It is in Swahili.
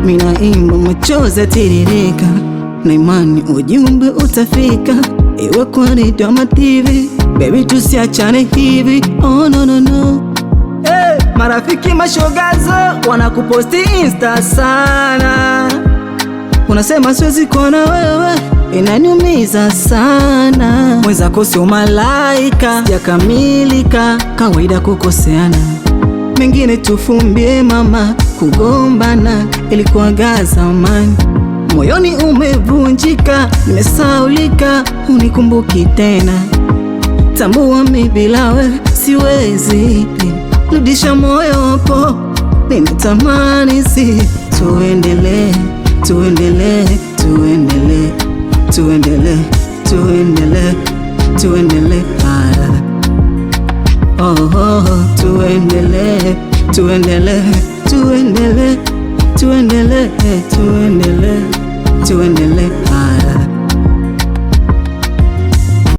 mina imba machozi tiririka, na imani ujumbe utafika, iwe kwa redio ama TV. Baby tusiachane hivi, oh no no no. Marafiki mashogazo wanakuposti Insta sana, unasema siwezi kuwa na wewe, inaniumiza sana. Mwenzako sio malaika, sijakamilika, kawaida kukoseana, mengine tufumbie mama, kugombana ilikuwaga zamani. Moyoni umevunjika, nimesaulika, unikumbuki tena. Tambua mimi bila wewe siwezi, rudisha moyo wako, ninatamani si tuendelee, tuendelee, tuendelee, tuendelee, tuendelee, tuendelee, oh oh, tuendelee, tuendelee, tuendelee, tuendelee, tuendelee, tuendelee.